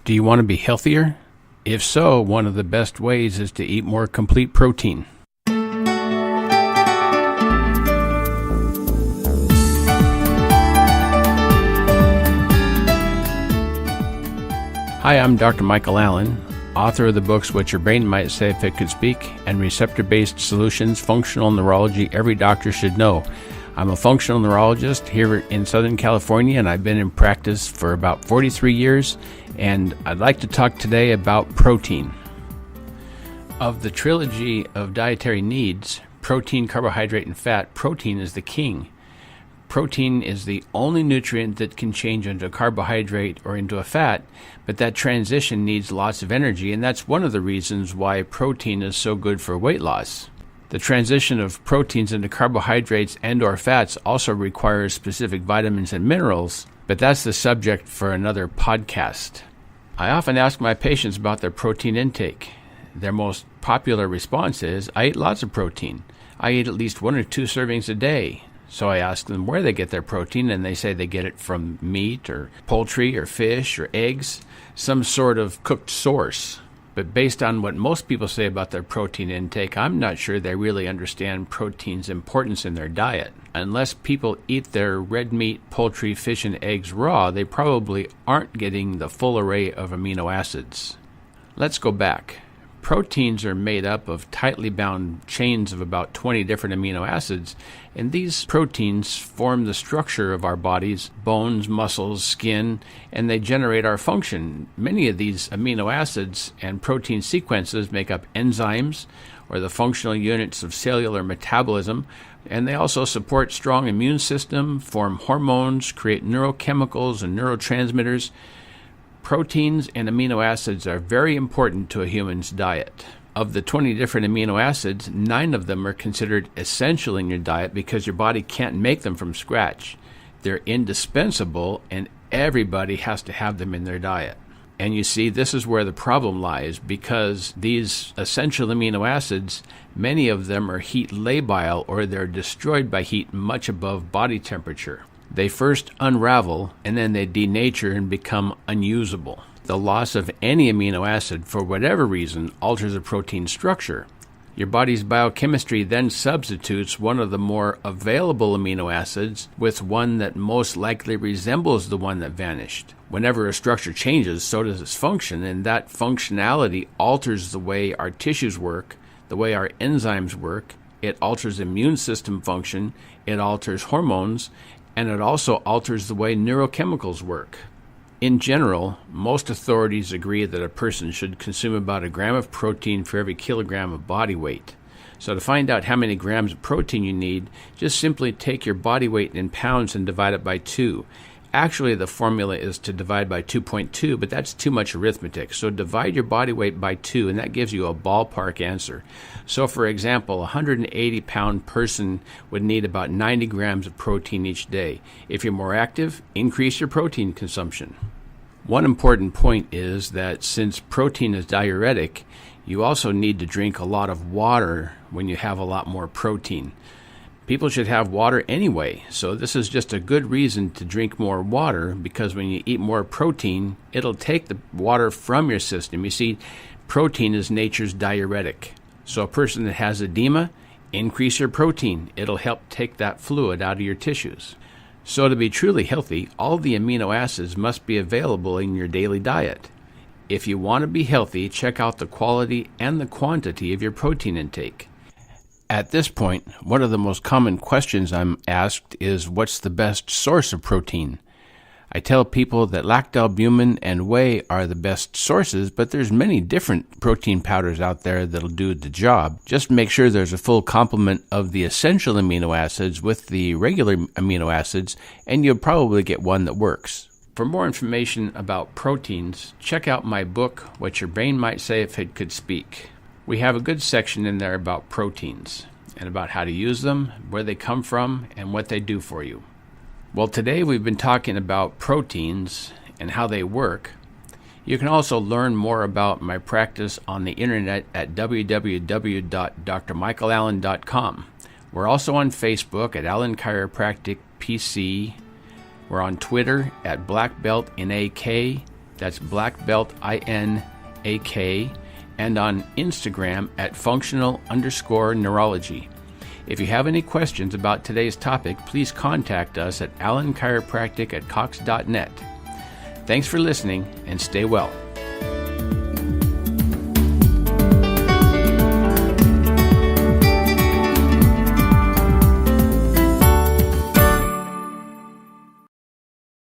Do you want to be healthier? If so, one of the best ways is to eat more complete protein. Hi, I'm Dr. Michael Allen, author of the books What Your Brain Might Say If It Could Speak and Receptor-Based Solutions, Functional Neurology Every Doctor Should Know. I'm a functional neurologist here in Southern California, and I've been in practice for about 43 years, and I'd like to talk today about protein. Of the trilogy of dietary needs, protein, carbohydrate, and fat, protein is the king. Protein is the only nutrient that can change into a carbohydrate or into a fat, but that transition needs lots of energy, and that's one of the reasons why protein is so good for weight loss. The transition of proteins into carbohydrates and/or fats also requires specific vitamins and minerals, but that's the subject for another podcast. I often ask my patients about their protein intake. Their most popular response is, I eat lots of protein. I eat at least 1 or 2 servings a day. So I ask them where they get their protein, and they say they get it from meat or poultry or fish or eggs, some sort of cooked source. But based on what most people say about their protein intake, I'm not sure they really understand protein's importance in their diet. Unless people eat their red meat, poultry, fish, and eggs raw, they probably aren't getting the full array of amino acids. Let's go back. Proteins are made up of tightly bound chains of about 20 different amino acids, and these proteins form the structure of our bodies, bones, muscles, skin, and they generate our function. Many of these amino acids and protein sequences make up enzymes, or the functional units of cellular metabolism, and they also support strong immune system, form hormones, create neurochemicals and neurotransmitters. Proteins and amino acids are very important to a human's diet. Of the 20 different amino acids, 9 of them are considered essential in your diet because your body can't make them from scratch. They're indispensable, and everybody has to have them in their diet. And you see, this is where the problem lies, because these essential amino acids, many of them are heat labile, or they're destroyed by heat much above body temperature. They first unravel, and then they denature and become unusable. The loss of any amino acid, for whatever reason, alters a protein structure. Your body's biochemistry then substitutes one of the more available amino acids with one that most likely resembles the one that vanished. Whenever a structure changes, so does its function, and that functionality alters the way our tissues work, the way our enzymes work. It alters immune system function, it alters hormones, and it also alters the way neurochemicals work. In general, most authorities agree that a person should consume about 1 gram of protein for every kilogram of body weight. So to find out how many grams of protein you need, just simply take your body weight in pounds and divide it by 2. Actually, the formula is to divide by 2.2, but that's too much arithmetic. So divide your body weight by 2, and that gives you a ballpark answer. So for example, a 180-pound person would need about 90 grams of protein each day. If you're more active, increase your protein consumption. One important point is that since protein is diuretic, you also need to drink a lot of water when you have a lot more protein. People should have water anyway, so this is just a good reason to drink more water, because when you eat more protein, it'll take the water from your system. You see, protein is nature's diuretic. So a person that has edema, increase your protein. It'll help take that fluid out of your tissues. So to be truly healthy, all the amino acids must be available in your daily diet. If you want to be healthy, check out the quality and the quantity of your protein intake. At this point, one of the most common questions I'm asked is, what's the best source of protein? I tell people that lactalbumin and whey are the best sources, but there's many different protein powders out there that'll do the job. Just make sure there's a full complement of the essential amino acids with the regular amino acids, and you'll probably get one that works. For more information about proteins, check out my book, What Your Brain Might Say If It Could Speak. We have a good section in there about proteins and about how to use them, where they come from, and what they do for you. Well, today we've been talking about proteins and how they work. You can also learn more about my practice on the internet at www.drmichaelallen.com. We're also on Facebook at Allen Chiropractic PC. We're on Twitter at Black Belt in AK. That's Black Belt INAK, and on Instagram at functional_neurology. If you have any questions about today's topic, please contact us at allenchiropractic@cox.net. Thanks for listening, and stay well.